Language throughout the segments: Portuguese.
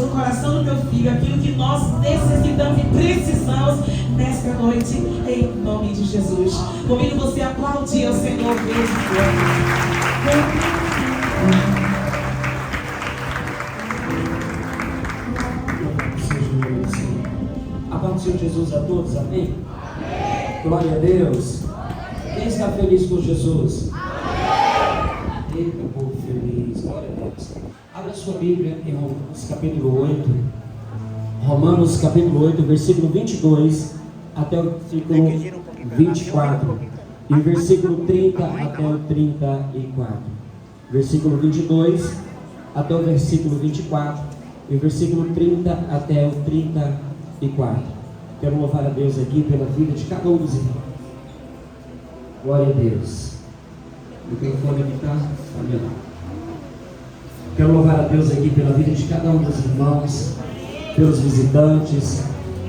no coração do teu filho aquilo que nós necessitamos e precisamos nesta noite, em nome de Jesus. Convido você a aplaudir ao Senhor Deus. A paz do Senhor Jesus a todos, amém? Glória a Deus. Quem está feliz com Jesus? Eita, povo feliz, glória a Deus. Abra sua Bíblia em Romanos capítulo 8. Romanos capítulo 8, versículo 22 até o versículo 24. E o versículo 30 até o 34. Versículo 22 até o versículo 24. E o versículo 30 até o 34. Quero louvar a Deus aqui pela vida de cada um dos irmãos. Glória a Deus. O microfone aqui está melhor. Quero louvar a Deus aqui pela vida de cada um dos irmãos, pelos visitantes,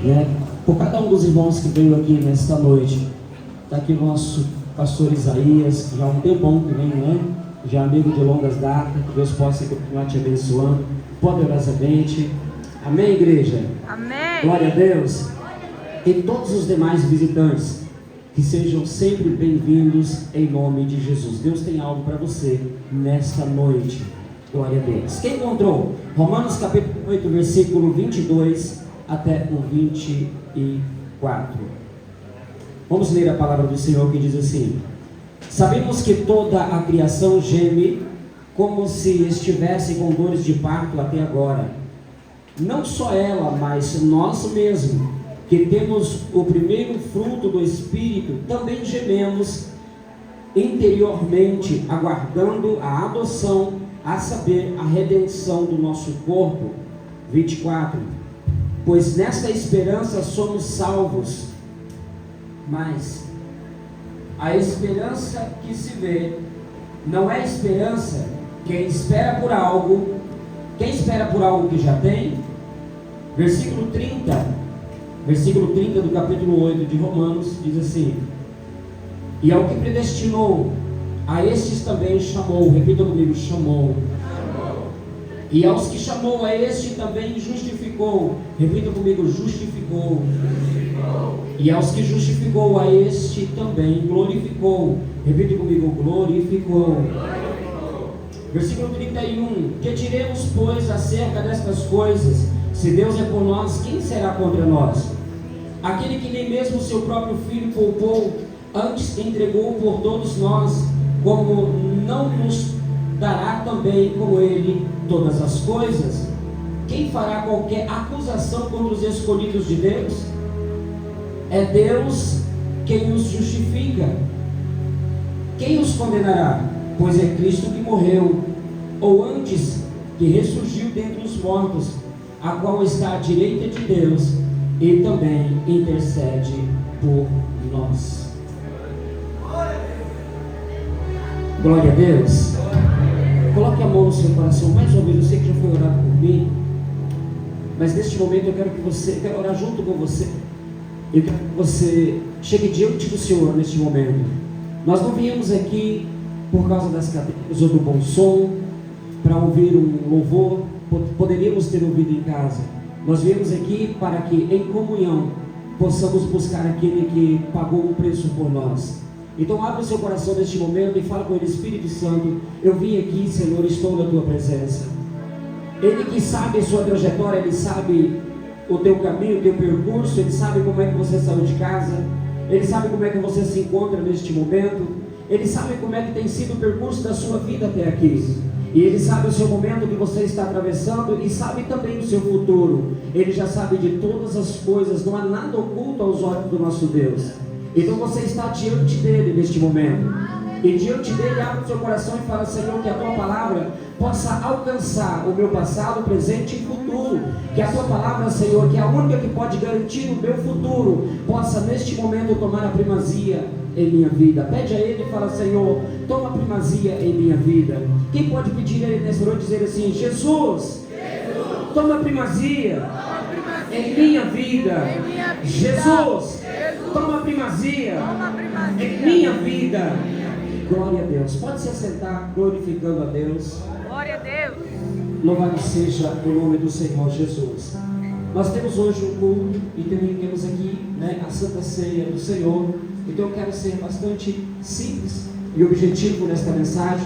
né? Por cada um dos irmãos que veio aqui nesta noite. Está aqui o nosso pastor Isaías, já há um tempão que vem, né? Já amigo de longas datas. Que Deus possa continuar te abençoando poderosamente. Amém, igreja? Amém. Glória a Deus. E todos os demais visitantes, que sejam sempre bem-vindos em nome de Jesus. Deus tem algo para você nesta noite. Glória a Deus. Quem encontrou? Romanos capítulo 8, versículo 22 até o 24. Vamos ler a palavra do Senhor que diz assim: sabemos que toda a criação geme como se estivesse com dores de parto até agora. Não só ela, mas nós mesmos, que temos o primeiro fruto do Espírito, também gememos interiormente, aguardando a adoção, a saber, a redenção do nosso corpo. 24. Pois nesta esperança somos salvos. Mas a esperança que se vê não é esperança. Quem espera por algo que já tem. Versículo 30 do capítulo 8 de Romanos diz assim: e ao que predestinou, a estes também chamou. Repita comigo: chamou. E aos que chamou, a este também justificou. Repita comigo: justificou. E aos que justificou, a este também glorificou. Repita comigo: glorificou. Versículo 31. Que diremos, pois, acerca destas coisas? Se Deus é por nós, quem será contra nós? Aquele que nem mesmo o seu próprio Filho poupou, antes entregou por todos nós, como não nos dará também com Ele todas as coisas? Quem fará qualquer acusação contra os escolhidos de Deus? É Deus quem os justifica. Quem os condenará? Pois é Cristo que morreu, ou antes, que ressurgiu dentre os mortos, a qual está à direita de Deus, e também intercede por nós. Glória a Deus. Coloque a mão no seu coração. Mais uma vez, eu sei que já foi orado por mim, mas neste momento eu quero orar junto com você. Eu quero que você chegue diante do Senhor neste momento. Nós não viemos aqui por causa das cadeiras ou do bom som, para ouvir um louvor. Poderíamos ter ouvido em casa. Nós viemos aqui para que em comunhão possamos buscar aquele que pagou o preço por nós. Então abre o seu coração neste momento e fala com ele: Espírito Santo, eu vim aqui, Senhor, estou na tua presença. Ele que sabe a sua trajetória, ele sabe o teu caminho, o teu percurso, ele sabe como é que você saiu de casa, ele sabe como é que você se encontra neste momento, ele sabe como é que tem sido o percurso da sua vida até aqui. E Ele sabe o seu momento que você está atravessando e sabe também o seu futuro. Ele já sabe de todas as coisas, não há nada oculto aos olhos do nosso Deus. Então você está diante dele neste momento. E diante dele abre o seu coração e fala: Senhor, que a tua palavra possa alcançar o meu passado, presente e futuro. Que a tua palavra, Senhor, que é a única que pode garantir o meu futuro, possa neste momento tomar a primazia em minha vida. Pede a Ele e fala: Senhor, toma a primazia em minha vida. Quem pode pedir a Ele nessa noite e dizer assim: Jesus, toma a primazia em minha vida. Jesus, toma a primazia em minha vida. Glória a Deus. Pode se assentar glorificando a Deus. Glória a Deus. Louvado seja o nome do Senhor Jesus. Nós temos hoje um culto e também temos aqui, né, a Santa Ceia do Senhor. Então eu quero ser bastante simples e objetivo nesta mensagem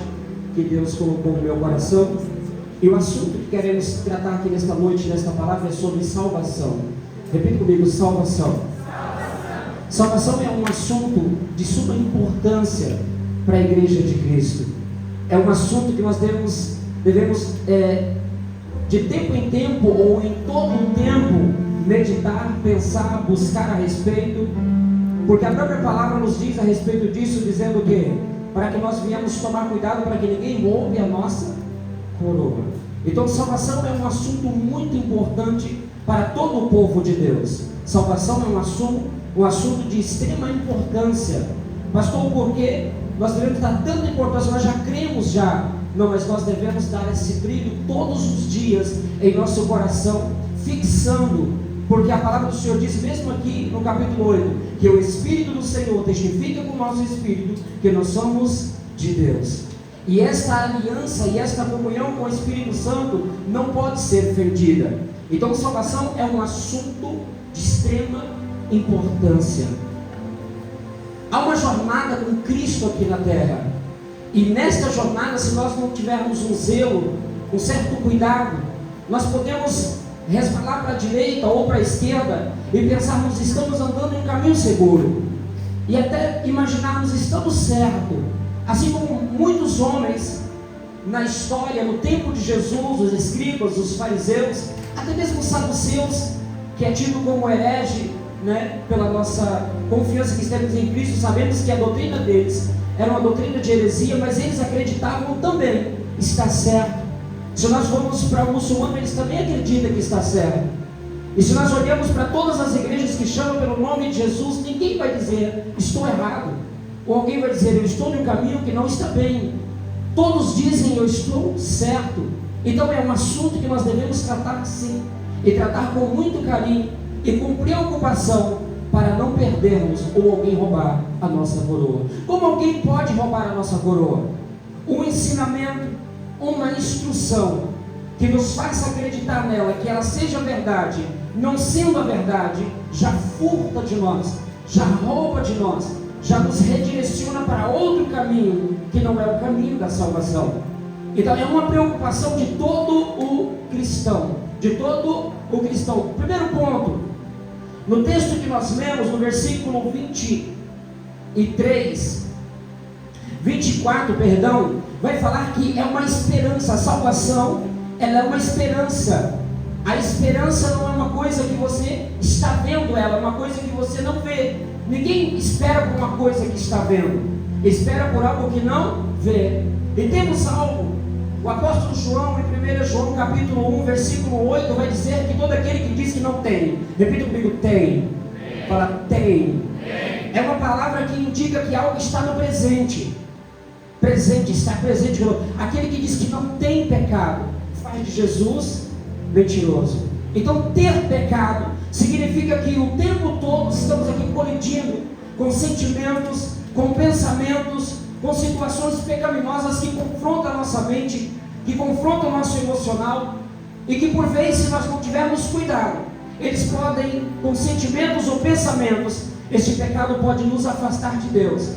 que Deus colocou no meu coração. E o assunto que queremos tratar aqui nesta noite, nesta palavra, é sobre salvação. Repita comigo: salvação. Salvação é um assunto de suma importância para a Igreja de Cristo. É um assunto que nós devemos de tempo em tempo ou em todo o tempo meditar, pensar, buscar a respeito, porque a própria palavra nos diz a respeito disso, dizendo que para que nós venhamos tomar cuidado para que ninguém roube a nossa coroa. Então salvação é um assunto muito importante para todo o povo de Deus. Salvação é um assunto de extrema importância. Pastor, por que nós devemos dar tanta importância? Nós já cremos não, mas nós devemos dar esse brilho todos os dias em nosso coração, fixando, porque a palavra do Senhor diz, mesmo aqui no capítulo 8, que o Espírito do Senhor testifica com o nosso Espírito que nós somos de Deus. E esta aliança e esta comunhão com o Espírito Santo não pode ser fendida. Então salvação é um assunto de extrema importância. Há uma jornada com Cristo aqui na terra. E nesta jornada, se nós não tivermos um zelo, um certo cuidado, nós podemos resvalar para a direita ou para a esquerda e pensarmos, estamos andando em um caminho seguro. E até imaginarmos, estamos certos. Assim como muitos homens na história, no tempo de Jesus, os escribas, os fariseus, até mesmo os saduceus, que é tido como herege, né, pela nossa confiança que temos em Cristo, sabemos que a doutrina deles era uma doutrina de heresia, mas eles acreditavam também está certo. Se nós formos para o muçulmano, eles também acreditam que está certo. E se nós olhamos para todas as igrejas que chamam pelo nome de Jesus, ninguém vai dizer estou errado, ou alguém vai dizer eu estou no caminho que não está bem. Todos dizem eu estou certo. Então é um assunto que nós devemos tratar assim, e tratar com muito carinho e com preocupação, para não perdermos ou alguém roubar a nossa coroa. Como alguém pode roubar a nossa coroa? Um ensinamento, uma instrução que nos faça acreditar nela, que ela seja verdade, não sendo a verdade, já furta de nós, já rouba de nós, já nos redireciona para outro caminho, que não é o caminho da salvação. Então é uma preocupação de todo o cristão, Primeiro ponto, no texto que nós lemos, no versículo 24, vai falar que é uma esperança. A salvação, ela é uma esperança. A esperança não é uma coisa que você está vendo, ela é uma coisa que você não vê. Ninguém espera por uma coisa que está vendo, espera por algo que não vê. E temos algo. O apóstolo João, em 1 João capítulo 1, versículo 8, vai dizer que todo aquele que diz que não tem, repita comigo, tem. Fala, tem. É uma palavra que indica que algo está no presente. Está presente. Aquele que diz que não tem pecado, faz de Jesus mentiroso. Então ter pecado significa que o tempo todo estamos aqui colidindo com sentimentos, com pensamentos, com situações pecaminosas que confrontam a nossa mente, que confrontam o nosso emocional, e que por vezes, se nós não tivermos cuidado, eles podem, com sentimentos ou pensamentos, este pecado pode nos afastar de Deus,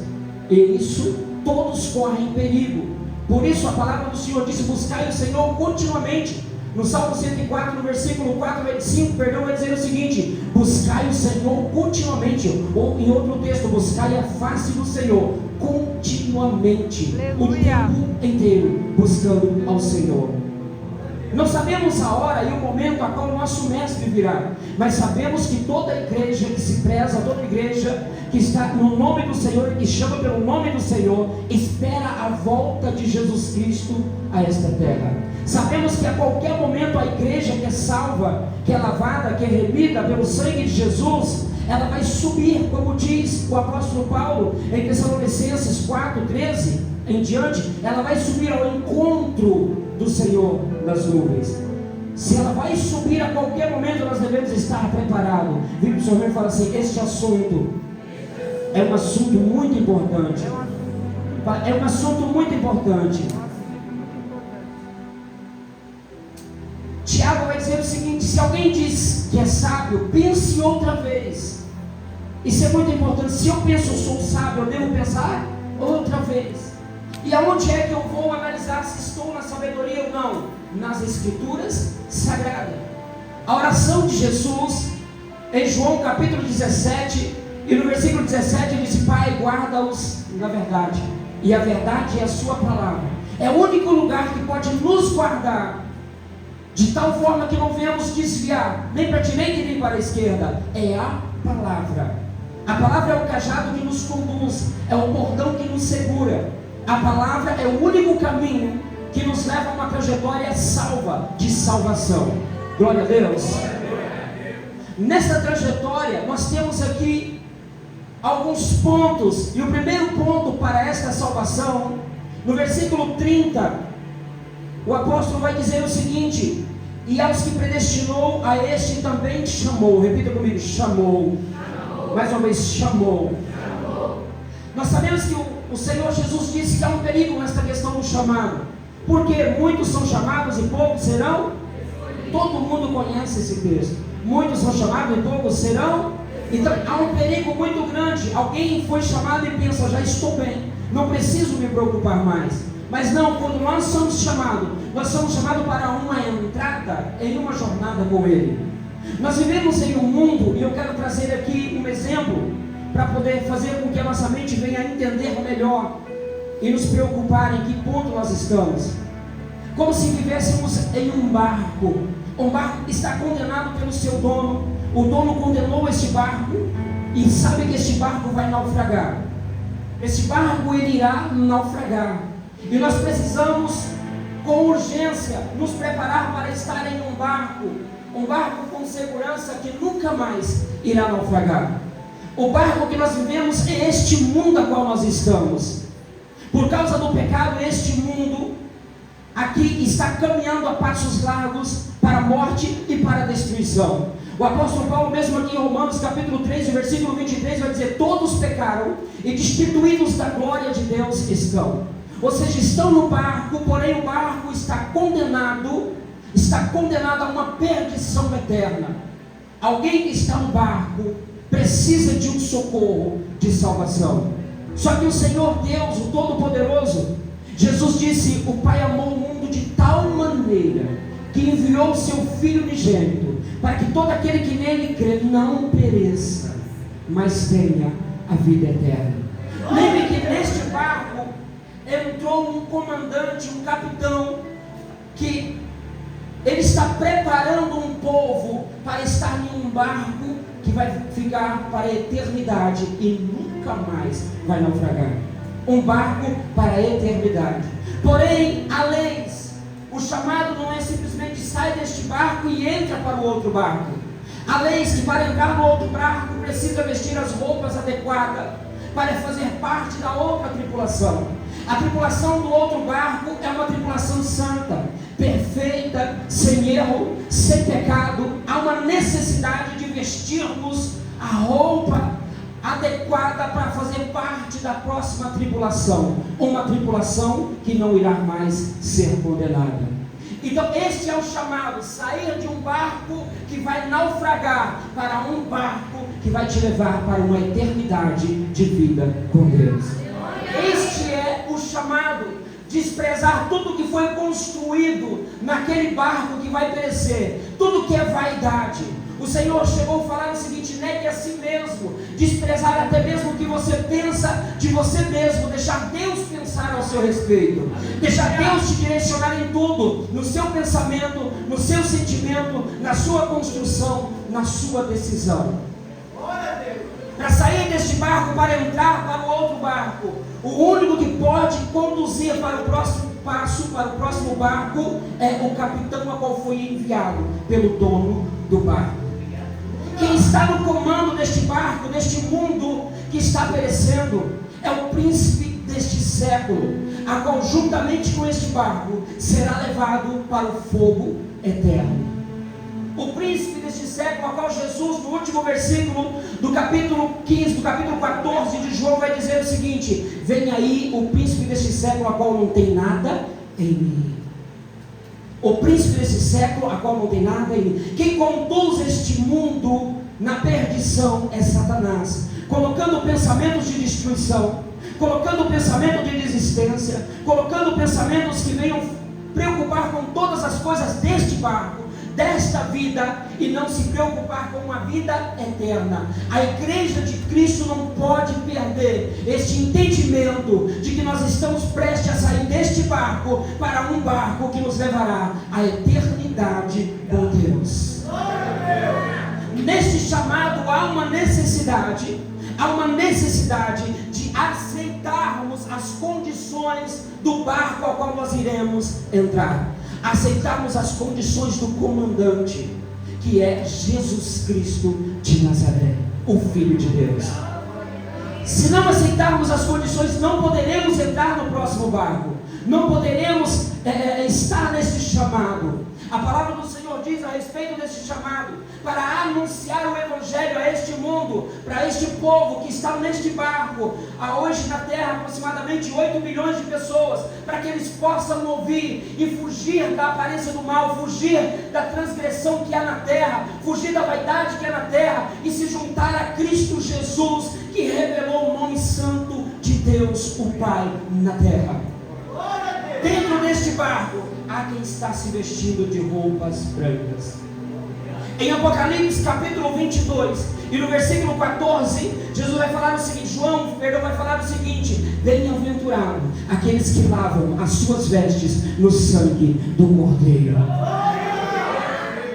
e isso todos correm perigo. Por isso a palavra do Senhor diz, buscai o Senhor continuamente. No Salmo 104, no versículo 4, vai dizer o seguinte, buscai o Senhor continuamente, ou em outro texto, buscai a face do Senhor continuamente, o tempo inteiro, buscando ao Senhor. Não sabemos a hora e o momento a qual o nosso mestre virá, mas sabemos que toda igreja que se preza, toda igreja que está no nome do Senhor e que chama pelo nome do Senhor, espera a volta de Jesus Cristo a esta terra. Sabemos que a qualquer momento a igreja que é salva, que é lavada, que é remida pelo sangue de Jesus, ela vai subir, como diz o apóstolo Paulo em Tessalonicenses 4:13 em diante, ela vai subir ao encontro do Senhor nas nuvens. Se ela vai subir a qualquer momento, nós devemos estar preparados. Vira para o Senhor e fala assim, este assunto é um assunto muito importante. É um assunto muito importante. Tiago vai dizer o seguinte: se alguém diz que é sábio, pense outra vez. Isso é muito importante. Se eu penso eu sou sábio, eu devo pensar outra vez. E aonde é que eu vou analisar se estou na sabedoria ou não? Nas Escrituras Sagradas. A oração de Jesus, em João capítulo 17, e no versículo 17 ele diz: Pai, guarda-os na verdade, e a verdade é a sua palavra. É o único lugar que pode nos guardar, de tal forma que não venhamos desviar, nem para a direita e nem para a esquerda. É a palavra. A palavra é o cajado que nos conduz, é o cordão que nos segura. A palavra é o único caminho que nos leva a uma trajetória salva, de salvação. Glória a Deus. Nessa trajetória nós temos aqui alguns pontos, e o primeiro ponto para esta salvação, no versículo 30, o apóstolo vai dizer o seguinte: e aos que predestinou, a este também chamou. Repita comigo: chamou. Mais uma vez: chamou. Nós sabemos que o Senhor Jesus disse que há um perigo nesta questão do chamado, porque muitos são chamados e poucos serão. Todo mundo conhece esse texto. Muitos são chamados e poucos serão. Então há um perigo muito grande. Alguém foi chamado e pensa: já estou bem, não preciso me preocupar mais. Mas não, quando nós somos chamados para uma entrada em uma jornada com Ele. Nós vivemos em um mundo, e eu quero trazer aqui um exemplo para poder fazer com que a nossa mente venha a entender melhor e nos preocupar em que ponto nós estamos. Como se vivêssemos em um barco. Um barco está condenado pelo seu dono. O dono condenou este barco e sabe que este barco vai naufragar. Este barco ele irá naufragar. E nós precisamos, com urgência, nos preparar para estar em um barco com segurança que nunca mais irá naufragar. O barco que nós vivemos é este mundo a qual nós estamos. Por causa do pecado, este mundo aqui está caminhando a passos largos para a morte e para a destruição. O apóstolo Paulo, mesmo aqui em Romanos capítulo 3, versículo 23, vai dizer: todos pecaram e destituídos da glória de Deus estão. Ou seja, estão no barco, porém o barco está condenado a uma perdição eterna. Alguém que está no barco precisa de um socorro de salvação. Só que o Senhor Deus, o Todo-Poderoso, Jesus disse: o Pai amou o mundo de tal maneira que enviou o seu Filho unigênito, para que todo aquele que nele crê não pereça, mas tenha a vida eterna. Lembre que neste barco entrou um comandante, um capitão, que ele está preparando um povo para estar em um barco que vai ficar para a eternidade e nunca mais vai naufragar. Um barco para a eternidade. Porém, há leis. O chamado não é simplesmente sai deste barco e entra para o outro barco. Há leis que para entrar no outro barco precisa vestir as roupas adequadas para fazer parte da outra tripulação. A tripulação do outro barco é uma tripulação santa, perfeita, sem erro, sem pecado. Há uma necessidade de vestirmos a roupa adequada para fazer parte da próxima tripulação, uma tripulação que não irá mais ser condenada. Então este é o chamado: sair de um barco que vai naufragar para um barco que vai te levar para uma eternidade de vida com Deus. Este é o chamado: desprezar tudo que foi construído naquele barco que vai perecer, tudo que é vaidade. O Senhor chegou a falar o seguinte: negue a si mesmo, desprezar até mesmo o que você pensa de você mesmo, deixar Deus pensar ao seu respeito, deixar Deus te direcionar em tudo, no seu pensamento, no seu sentimento, na sua construção, na sua decisão. Para sair deste barco, para entrar para o outro barco, o único que pode conduzir para o próximo passo, para o próximo barco, é o capitão a qual foi enviado pelo dono do barco. Quem está no comando deste barco, deste mundo que está perecendo, é o príncipe deste século, a qual juntamente com este barco será levado para o fogo eterno. O príncipe deste século, a qual Jesus, no último versículo do capítulo 15, do capítulo 14 de João, vai dizer o seguinte: vem aí o príncipe deste século, a qual não tem nada em mim. o príncipe desse século, a qual não tem nada em mim. Quem conduz este mundo na perdição é Satanás, colocando pensamentos de destruição, colocando pensamento de desistência, colocando pensamentos que venham preocupar com todas as coisas deste barco, desta vida, e não se preocupar com uma vida eterna. A igreja de Cristo não pode perder este entendimento de que nós estamos prestes a sair deste barco para um barco que nos levará à eternidade com Deus. Neste chamado há uma necessidade de aceitarmos as condições do barco ao qual nós iremos entrar, aceitarmos as condições do comandante, que é Jesus Cristo de Nazaré, o Filho de Deus. Se não aceitarmos as condições, não poderemos entrar no próximo barco, não poderemos estar nesse chamado. A palavra do Senhor diz a respeito desse chamado, para anunciar o Evangelho a este mundo, para este povo que está neste barco, há hoje na terra aproximadamente 8 milhões de pessoas, para que eles possam ouvir e fugir da aparência do mal, fugir da transgressão que há na terra, fugir da vaidade que há na terra, e se juntar a Cristo Jesus, que revelou o nome santo de Deus, o Pai, na terra. Dentro deste barco, há quem está se vestindo de roupas brancas. Em Apocalipse capítulo 22 e no versículo 14, Jesus vai falar o seguinte, João vai falar o seguinte: bem-aventurado aqueles que lavam as suas vestes no sangue do Cordeiro.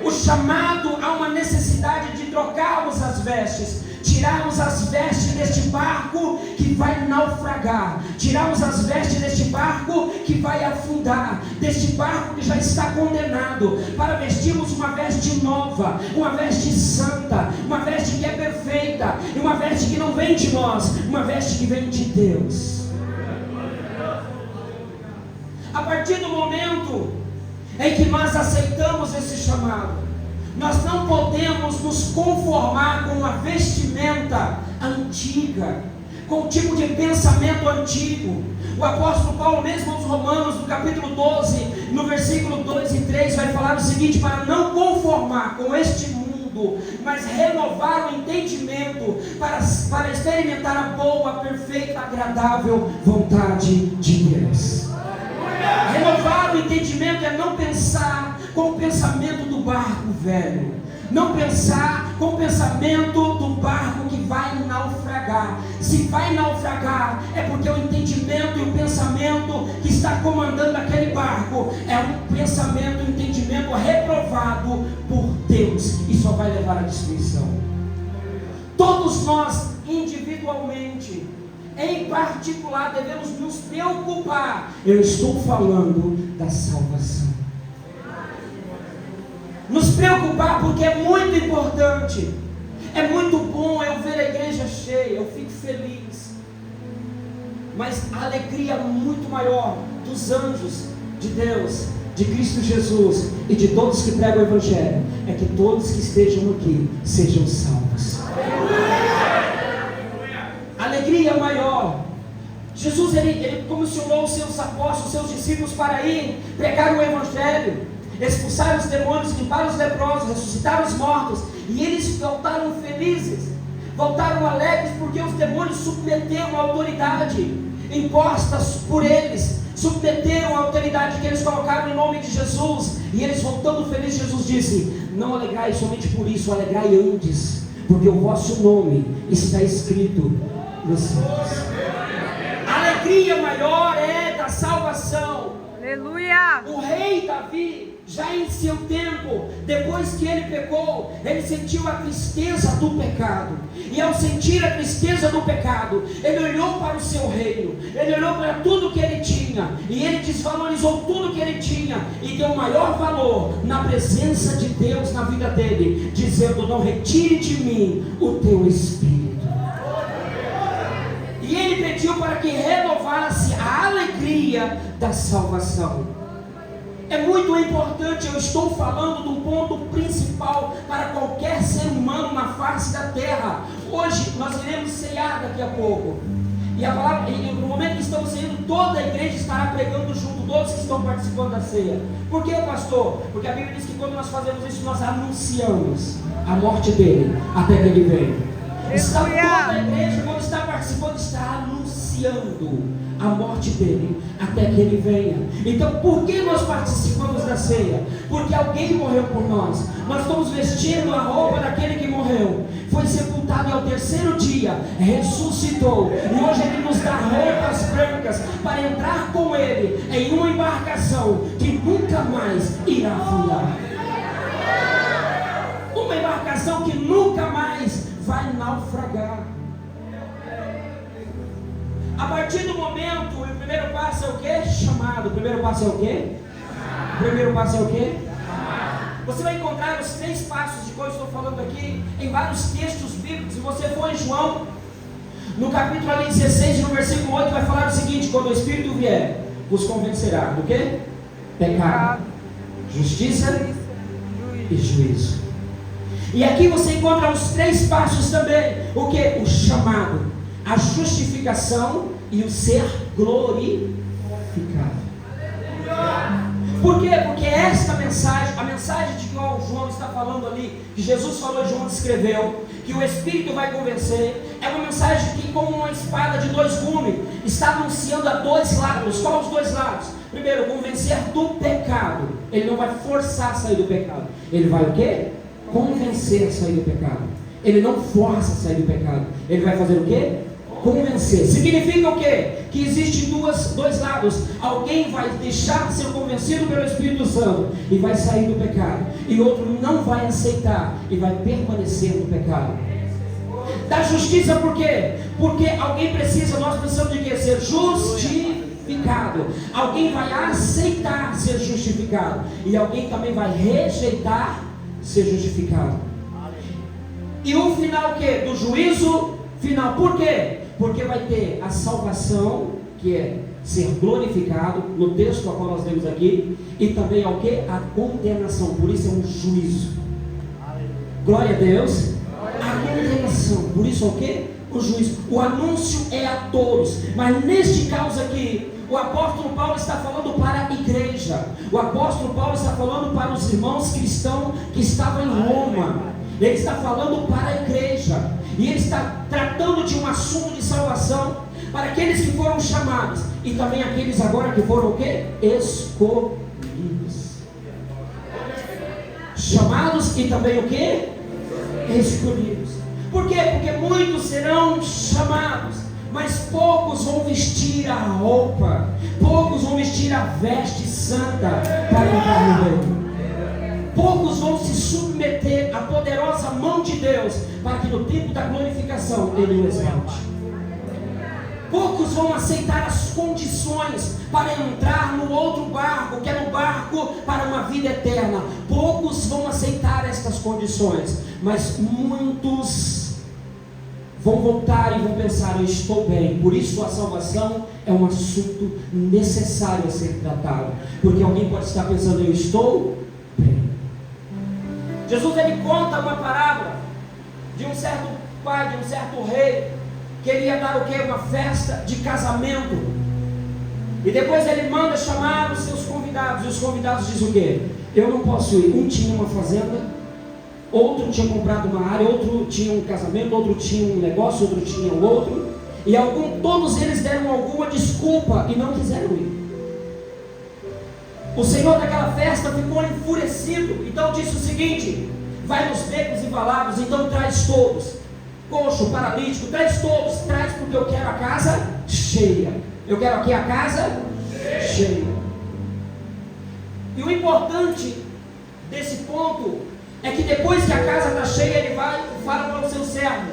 O chamado a uma necessidade de trocarmos as vestes, tirarmos as vestes deste barco que vai naufragar, tirarmos as vestes deste barco que vai afundar, deste barco que já está condenado, para vestirmos uma veste nova, uma veste santa, uma veste que é perfeita, e uma veste que não vem de nós, uma veste que vem de Deus. A partir do momento em que nós aceitamos esse chamado, nós não podemos nos conformar com uma vestimenta antiga, com um tipo de pensamento antigo. O apóstolo Paulo, mesmo aos Romanos, no capítulo 12, no versículo 2 e 3, vai falar o seguinte: para não conformar com este mundo, mas renovar o entendimento, para experimentar a boa, perfeita, agradável vontade de Deus. Renovar o entendimento é não pensar com o pensamento do barco velho, não pensar com o pensamento do barco que vai naufragar. Se vai naufragar, é porque o entendimento e o pensamento que está comandando aquele barco é um pensamento, um entendimento reprovado por Deus, e só vai levar à destruição. Todos nós, individualmente, em particular, devemos nos preocupar. Eu estou falando da salvação. Nos preocupar, porque é muito importante. É muito bom eu ver a igreja cheia, eu fico feliz. Mas a alegria muito maior dos anjos de Deus, de Cristo Jesus e de todos que pregam o Evangelho, é que todos que estejam aqui sejam salvos. Alegria maior. Jesus ele comissionou os seus apóstolos, os seus discípulos, para ir pregar o Evangelho, expulsar os demônios, limpar os leprosos, ressuscitar os mortos, e eles voltaram felizes, voltaram alegres, porque os demônios submeteram a autoridade impostas por eles, submeteram a autoridade que eles colocaram em nome de Jesus, e eles voltando felizes, Jesus disse: não alegrai somente por isso, alegrai antes, porque o vosso nome está escrito nos céus. A alegria maior é da salvação. Aleluia! O rei Davi, já em seu tempo, depois que ele pecou, ele sentiu a tristeza do pecado, e ao sentir a tristeza do pecado, ele olhou para o seu reino, ele olhou para tudo que ele tinha, e ele desvalorizou tudo que ele tinha, e deu maior valor na presença de Deus na vida dele, dizendo: não retire de mim o teu espírito. E ele pediu para que renovasse a alegria da salvação. É muito importante, eu estou falando do ponto principal para qualquer ser humano na face da terra. Hoje nós iremos ceiar daqui a pouco, E a palavra, e no momento que estamos saindo, toda a igreja estará pregando junto, todos que estão participando da ceia. Por que, pastor? Porque a Bíblia diz que quando nós fazemos isso, nós anunciamos a morte dele até que ele venha. Está toda a igreja, quando está participando, está anunciando a morte dele até que ele venha. Então, por que nós participamos da ceia? Porque alguém morreu por nós. Nós estamos vestindo a roupa daquele que morreu, foi sepultado e ao terceiro dia ressuscitou, e hoje ele nos dá roupas brancas para entrar com ele em uma embarcação que nunca mais irá afundar. Uma embarcação que nunca mais vai naufragar. A partir do momento, o primeiro passo é o quê? Chamado. O primeiro passo é o quê? O primeiro passo é o quê? Você vai encontrar os 3 passos de coisa que eu estou falando aqui em vários textos bíblicos. Se você for em João, no capítulo ali 16, no versículo 8, vai falar o seguinte: quando o Espírito vier, vos convencerá do quê? Pecado, justiça e juízo. E aqui você encontra os 3 passos também. O que? O chamado, a justificação e o ser glorificado. Por quê? Porque esta mensagem, a mensagem de que o João está falando ali, que Jesus falou e João descreveu, que o Espírito vai convencer, é uma mensagem que, como uma espada de 2 gumes, está anunciando a 2 lados. Qual os 2 lados? Primeiro, convencer do pecado. Ele não vai forçar a sair do pecado. Ele vai o quê? Convencer a sair do pecado. Ele não força a sair do pecado. Ele vai fazer o quê? Convencer. Significa o quê? Que existem 2 lados. Alguém vai deixar de ser convencido pelo Espírito Santo e vai sair do pecado, e outro não vai aceitar e vai permanecer no pecado. Da justiça, por quê? Porque alguém precisa, nós precisamos de quê? Ser justificado. Alguém vai aceitar ser justificado, e alguém também vai rejeitar ser justificado. E o final o quê? Do juízo final. Por quê? Porque vai ter a salvação, que é ser glorificado, no texto a qual nós lemos aqui, e também o quê? A condenação. Por isso é um juízo. Glória a Deus. A condenação. Por isso é o quê? O juízo. O anúncio é a todos, mas neste caso aqui, o apóstolo Paulo está falando para a igreja. O apóstolo Paulo está falando para os irmãos cristãos que estavam em Roma. Ele está falando para a igreja, e ele está tratando de um assunto de salvação para aqueles que foram chamados, e também aqueles agora que foram o quê? Escolhidos. Chamados e também o quê? Escolhidos. Por quê? Porque muitos serão chamados, mas poucos vão vestir a roupa, poucos vão vestir a veste santa para entrar no reino. Poucos vão se submeter à poderosa mão de Deus, para que no tempo da glorificação Ele o exalte. Poucos vão aceitar as condições para entrar no outro barco, que é no barco para uma vida eterna. Poucos vão aceitar estas condições, mas muitos vão voltar e vão pensar: eu estou bem. Por isso a salvação é um assunto necessário a ser tratado, porque alguém pode estar pensando: eu estou bem. Jesus, ele conta uma parábola de um certo pai, de um certo rei, que ele ia dar o quê? Uma festa de casamento, e depois ele manda chamar os seus convidados, e os convidados dizem o quê? Eu não posso ir. Um tinha uma fazenda, outro tinha comprado uma área, outro tinha um casamento, outro tinha um negócio, outro tinha o outro, e todos eles deram alguma desculpa e não quiseram ir. O senhor daquela festa ficou enfurecido, então disse o seguinte: vai nos becos e valados, então traz todos, coxo, paralítico, traz todos, traz, porque eu quero a casa cheia. Eu quero aqui a casa cheia. E o importante desse ponto é que depois que a casa está cheia, ele vai e fala para o seu servo: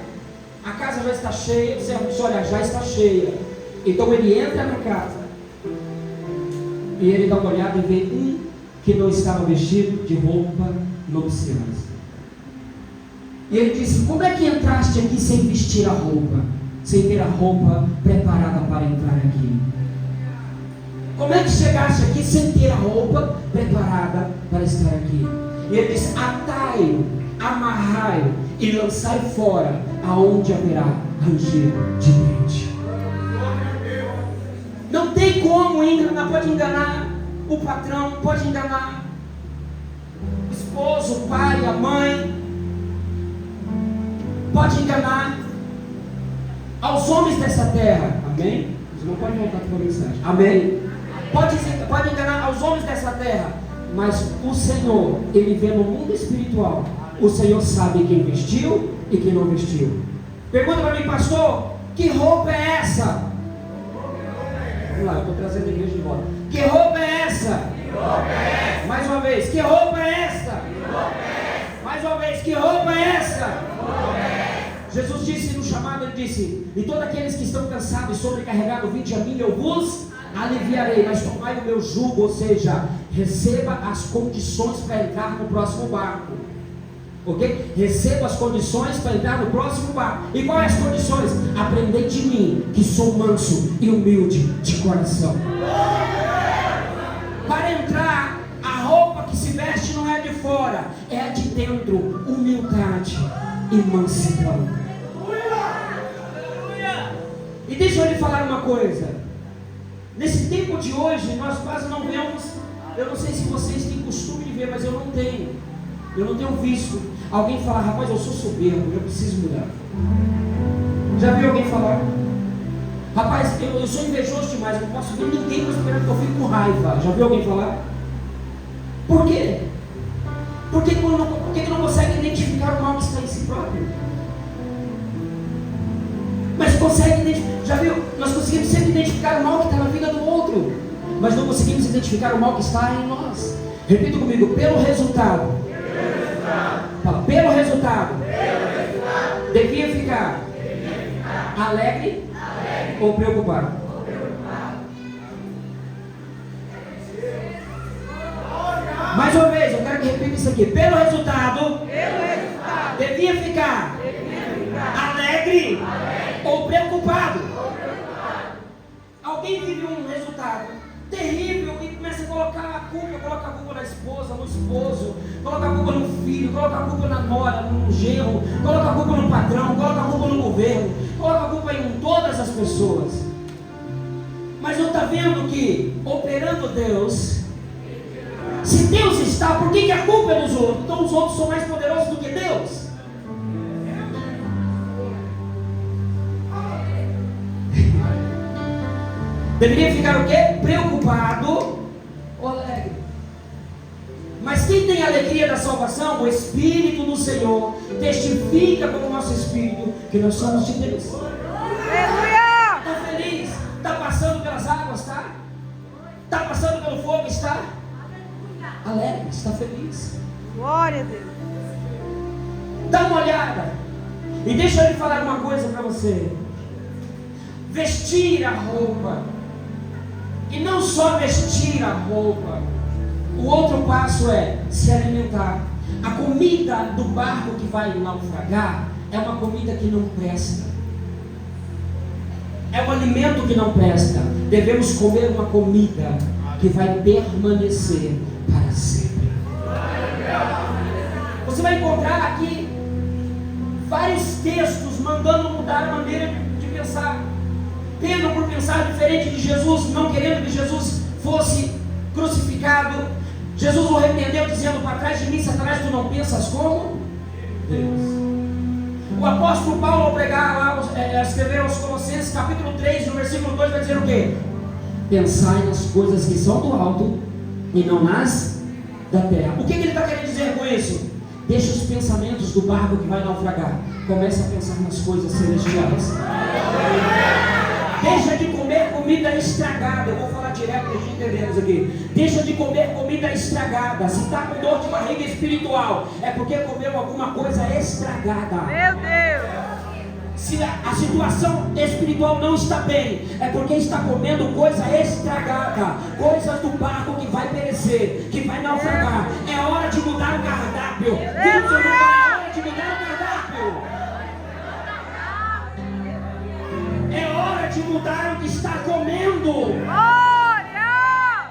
a casa já está cheia. O servo diz: olha, já está cheia. Então ele entra na casa, e ele dá uma olhada e vê um que não estava vestido de roupa nupciais. E ele disse: como é que entraste aqui sem vestir a roupa, sem ter a roupa preparada para entrar aqui? Como é que chegaste aqui sem ter a roupa preparada para estar aqui? E ele disse: atai-o, amarrai-o e lançai fora, aonde haverá ranger de dente. tem como enganar, pode enganar o patrão, pode enganar o esposo, o pai, a mãe, pode enganar aos homens dessa terra, amém? Você não pode voltar para a mensagem, amém? Pode enganar aos homens dessa terra, mas o Senhor, Ele vê no mundo espiritual, o Senhor sabe quem vestiu e quem não vestiu. Pergunta para mim, pastor, que roupa é essa? Vamos lá, eu estou trazendo a igreja de volta. Que roupa é essa? Mais uma vez, que roupa é essa? Mais uma vez, que roupa é essa? Jesus disse no chamado, Ele disse: e todos aqueles que estão cansados e sobrecarregados, vinde a mim, eu vos aliviarei, mas tomai o meu jugo, ou seja, receba as condições para entrar no próximo barco. Ok? Receba as condições para entrar no próximo barco. E quais as condições? Aprendei de mim, que sou manso e humilde de coração. Para entrar, a roupa que se veste não é de fora, é a de dentro. Humildade e mansidão. E deixa eu lhe falar uma coisa. Nesse tempo de hoje, nós quase não vemos. Eu não sei se vocês têm costume de ver, mas eu não tenho. Eu não tenho visto alguém falar: rapaz, eu sou soberbo, eu preciso mudar. Já viu alguém falar? Rapaz, eu sou invejoso demais, eu não posso ver ninguém prosperando, que eu fico com raiva. Já viu alguém falar? Por quê? Por que não consegue identificar o mal que está em si próprio? Mas consegue identificar. Já viu? Nós conseguimos sempre identificar o mal que está na vida do outro, mas não conseguimos identificar o mal que está em nós. Repita comigo: pelo resultado. Fala, pelo resultado. Devia ficar alegre ou preocupado? Mais uma vez, eu quero que repita isso aqui. Pelo resultado, devia ficar alegre ou preocupado? Alguém vive um resultado terrível e começa a colocar a culpa na esposa, no esposo, coloca a culpa no filho, coloca a culpa na nora, no genro, coloca a culpa no patrão, coloca a culpa no governo, coloca a culpa em todas as pessoas. Mas não está vendo que, operando Deus, se Deus está, por que a culpa é dos outros? Então os outros são mais poderosos do que Deus? Deveria ficar o quê? Preocupado ou alegre? Mas quem tem a alegria da salvação, o Espírito do Senhor testifica com o nosso Espírito que nós somos de Deus. Está feliz? Está passando pelas águas, está? Está passando pelo fogo, está? Alegre, está feliz. Glória a Deus. Dá uma olhada. E deixa eu lhe falar uma coisa para você. Vestir a roupa. E não só vestir a roupa. O outro passo é se alimentar. A comida do barco que vai naufragar é uma comida que não presta. É um alimento que não presta. Devemos comer uma comida que vai permanecer para sempre. Você vai encontrar aqui vários textos mandando mudar a maneira de pensar. Pedro, por pensar diferente de Jesus, não querendo que Jesus fosse crucificado, Jesus o repreendeu dizendo: para trás de mim, Satanás, tu não pensas como Deus. O apóstolo Paulo, ao pregar lá, escrever aos Colossenses, capítulo 3, no versículo 2, vai dizer o quê? Pensai nas coisas que são do alto e não nas da terra. O que ele está querendo dizer com isso? Deixa os pensamentos do barco que vai naufragar. Começa a pensar nas coisas celestiais. Deixa de comer comida estragada. Eu vou falar direto para a gente entendermos aqui. Deixa de comer comida estragada. Se está com dor de barriga espiritual, é porque comeu alguma coisa estragada. Meu Deus. Se a situação espiritual não está bem, é porque está comendo coisa estragada, coisas do barco que vai perecer, que vai naufragar. É hora de mudar o cardápio. Deus, é hora de mudar o cardápio. É hora de mudar o que está comendo. Glória!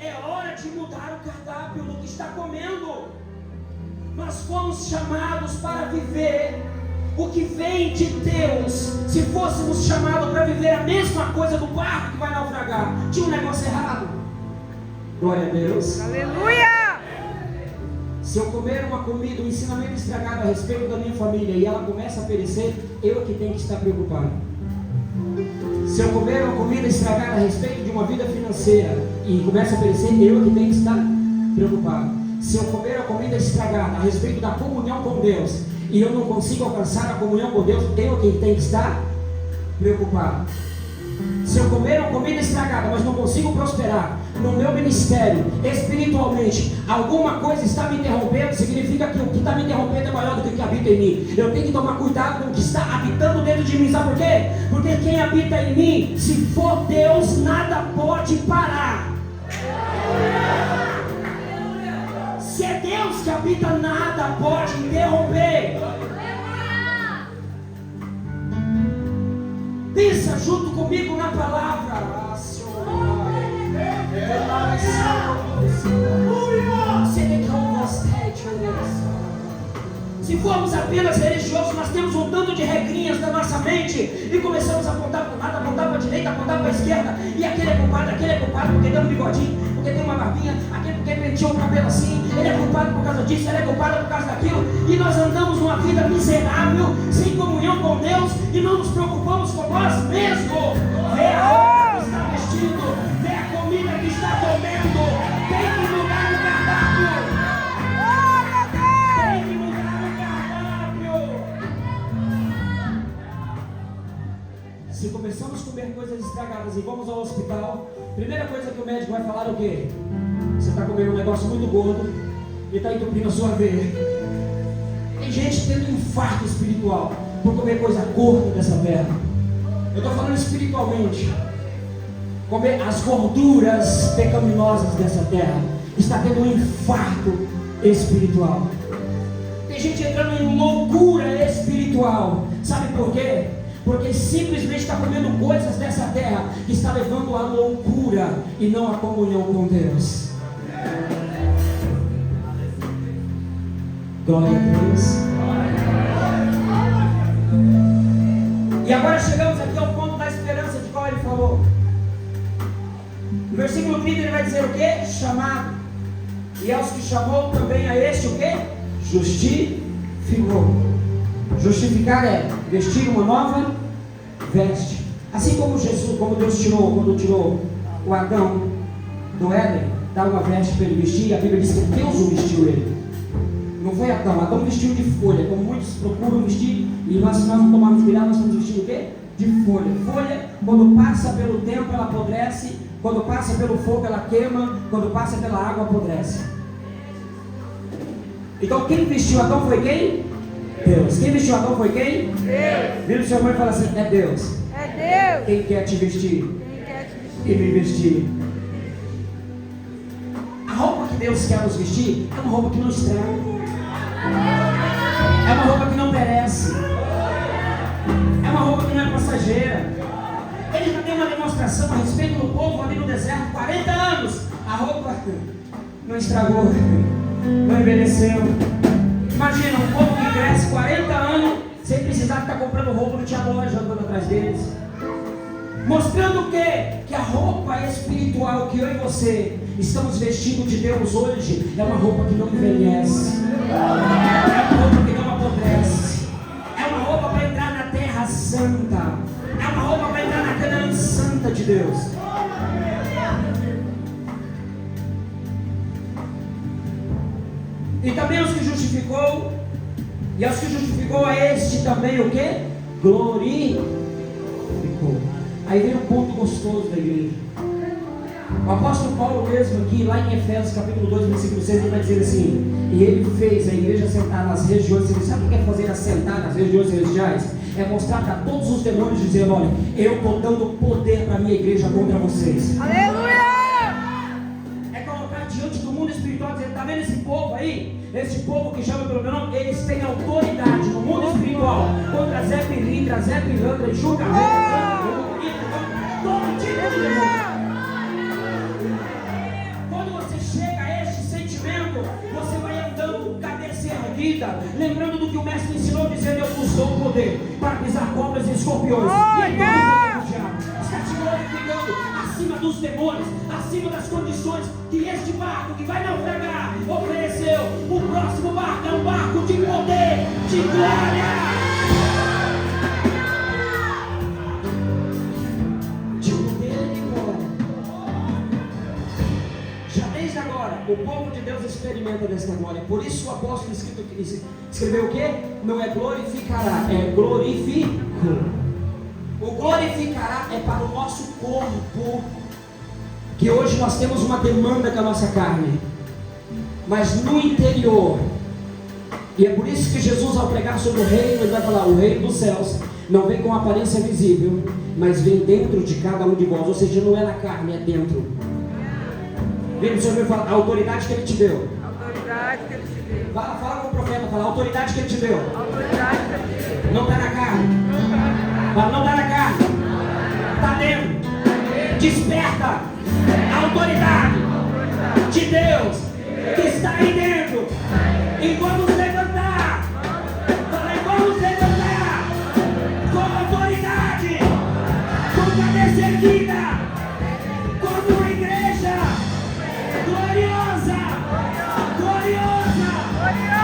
É hora de mudar o cardápio do que está comendo. Nós fomos chamados para viver o que vem de Deus, se fôssemos chamados para viver a mesma coisa do barco que vai naufragar, tinha um negócio errado. Glória a Deus. Aleluia! Se eu comer uma comida, um ensinamento estragado a respeito da minha família e ela começa a perecer, eu que tenho que estar preocupado. Se eu comer uma comida estragada a respeito de uma vida financeira e começa a perecer, eu que tenho que estar preocupado. Se eu comer a comida estragada a respeito da comunhão com Deus e eu não consigo alcançar a comunhão com Deus, eu que tenho que estar preocupado. Se eu comer uma comida estragada, mas não consigo prosperar no meu ministério, espiritualmente, alguma coisa está me interrompendo, significa que o que está me interrompendo é maior do que o que habita em mim. Eu tenho que tomar cuidado com o que está habitando dentro de mim. Sabe por quê? Porque quem habita em mim, se for Deus, nada pode parar. Se é Deus que habita, nada pode interromper. Pensa junto comigo na palavra. Se formos apenas religiosos, nós temos um tanto de regrinhas na nossa mente e começamos a apontar para o lado, apontar para a direita, apontar para a esquerda. E aquele é culpado porque tem um bigodinho, porque tem uma barbinha, aquele porque penteou o cabelo assim, ele é culpado por causa disso, ele é culpado por causa daquilo. E nós andamos numa vida miserável, sem comunhão com Deus, e não nos preocupamos com nós mesmos. Vê a roupa que está vestindo, vê a comida que está comendo, tem que mudar o cardápio. Tem que mudar o cardápio. Se começamos a comer coisas estragadas e vamos ao hospital, primeira coisa que o médico vai falar é o quê? Você está comendo um negócio muito gordo e está entupindo a sua veia. Tem gente tendo infarto espiritual por comer coisa gorda dessa terra. Eu estou falando espiritualmente. Comer as gorduras pecaminosas dessa terra. Está tendo um infarto espiritual. Tem gente entrando em loucura espiritual. Sabe por quê? Porque simplesmente está comendo coisas dessa terra que está levando à loucura e não à comunhão com Deus. Glória a Deus. E agora chegamos aqui ao ponto da esperança de qual ele falou. No versículo 30 ele vai dizer o quê? Chamado. E aos que chamou também a este o quê? Justificou. Justificar é vestir uma nova veste. Assim como Jesus, como Deus tirou, quando tirou o Adão do Éden, dá uma veste para ele vestir. A Bíblia diz que Deus o vestiu ele. Não foi Adão. Adão vestiu de folha, como muitos procuram vestir. E nós não tomamos cuidado, nós estamos vestindo o quê? De folha. Folha, quando passa pelo tempo, ela apodrece. Quando passa pelo fogo, ela queima. Quando passa pela água, apodrece. Então quem vestiu Adão foi quem? Deus. Quem vestiu Adão foi quem? Deus. Vira o seu irmão e fala assim: é Deus. É Deus. Quem quer te vestir? Quem quer te vestir? E me vestir. A roupa que Deus quer nos vestir é uma roupa que não estraga. É uma roupa que não perece. É uma roupa que não é passageira. Ele já tem uma demonstração a respeito do povo ali no deserto, 40 anos. A roupa não estragou, não envelheceu. Imagina um povo que cresce 40 anos sem precisar estar comprando roupa, não tinha loja andando atrás deles. Mostrando o quê? Que a roupa espiritual que eu e você estamos vestindo de Deus hoje é uma roupa que não envelhece. É uma roupa que não apodrece. É uma roupa para entrar na terra santa. É uma roupa para entrar na Canaã santa de Deus. E também os que justificou. E aos que justificou a este também o quê? Glorificou. Aí vem um ponto gostoso da igreja. O apóstolo Paulo mesmo aqui, lá em Efésios capítulo 2, versículo 6, ele vai dizer assim: e ele fez a igreja sentar nas regiões. Ele sabe o que é fazer assentar nas regiões celestiais? É mostrar para todos os demônios, dizendo: olha, eu estou dando poder para a minha igreja contra vocês. Aleluia! É colocar diante do mundo espiritual, dizer: está vendo esse povo aí? Esse povo que chama pelo meu nome, eles têm autoridade no mundo espiritual contra Zé Pilintra, Zé Pilantra, Juca, todo tipo de demônio. Quando você chega a este sentimento, você vai andando cabeceira, vida, lembrando do que o mestre ensinou, dizendo: eu vos dou o poder para pisar cobras e escorpiões, e em todo o poder do diabo. Está te glorificando acima dos temores, acima das condições que este barco que vai naufragar ofereceu. O próximo barco é um barco de poder, de glória. O povo de Deus experimenta desta glória. Por isso o apóstolo escreveu o quê? Não é glorificará, é glorifico. O glorificará é para o nosso corpo, que hoje nós temos uma demanda com a nossa carne, mas no interior. E é por isso que Jesus, ao pregar sobre o reino, ele vai falar: o reino dos céus não vem com aparência visível, mas vem dentro de cada um de vós. Ou seja, não é na carne, é dentro. Vem o Senhor falar: a autoridade que Ele te deu. Autoridade que Ele te deu. Fala com o profeta, fala: a autoridade que Ele te deu. Autoridade que Ele te deu. Não está na carne. Fala: não está na carne. Está dentro. Desperta a autoridade de Deus que está aí dentro. E vamos levantar. Fala: e vamos levantar com autoridade, com cabeça erguida, como uma igreja gloriosa, gloriosa, gloriosa,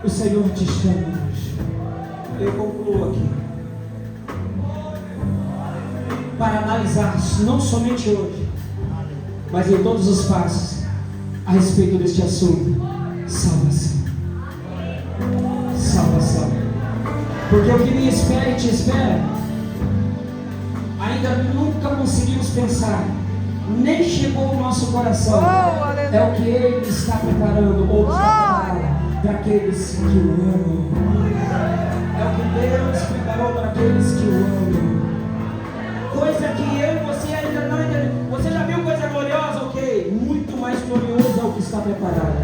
o Senhor te chama hoje. Eu concluo aqui para analisar não somente hoje, mas em todos os passos a respeito deste assunto: salvação. Salvação. Porque o que me espera e te espera, ainda nunca conseguimos pensar, nem chegou ao nosso coração. É o que Ele está preparando, ou está preparando para aqueles que o amam. É o que Deus preparou para aqueles que o amam. Coisa que eu e você ainda não entendemos. Você já viu coisa gloriosa? Ok, muito mais glorioso é o que está preparado.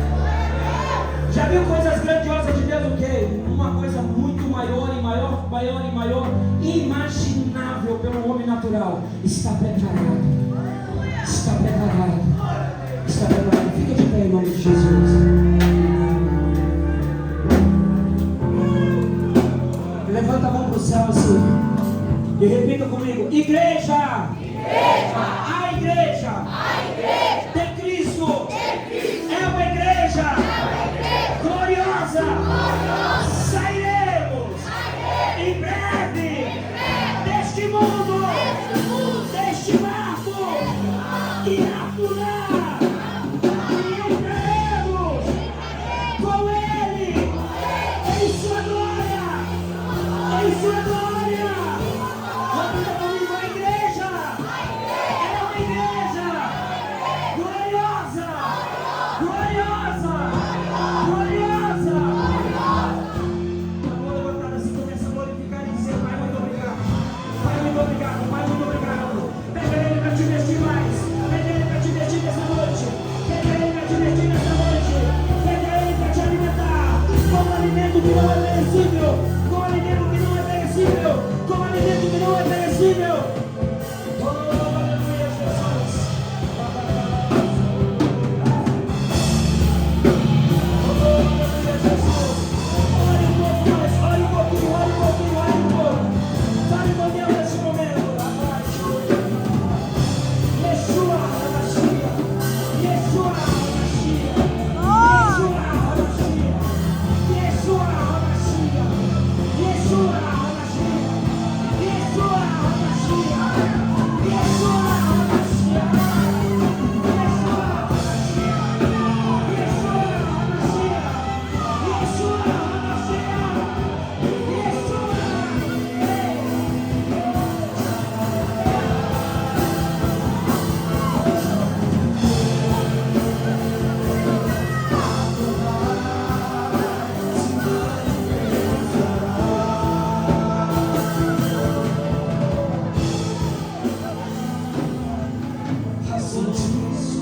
Já viu coisas grandiosas de Deus? Ok, uma coisa muito maior e maior, maior e maior, imaginável pelo homem natural. Está preparado. Está preparado. Está preparado. Fica de pé em nome de Jesus. Levanta a mão para o céu assim e repita comigo: igreja, igreja, a igreja, de Cristo, é uma igreja, gloriosa. Sairemos em breve deste mundo, deste barco, e afundar, e entraremos com Ele em sua glória. Em sua glória. Repita comigo: a igreja é uma igreja gloriosa, gloriosa, gloriosa. A mão levantada assim, começa a glorificar e dizer: Pai, muito obrigado. Pai, muito obrigado. Pai, muito obrigado. Pede a Ele para te vestir mais. Pede a Ele para Jesus.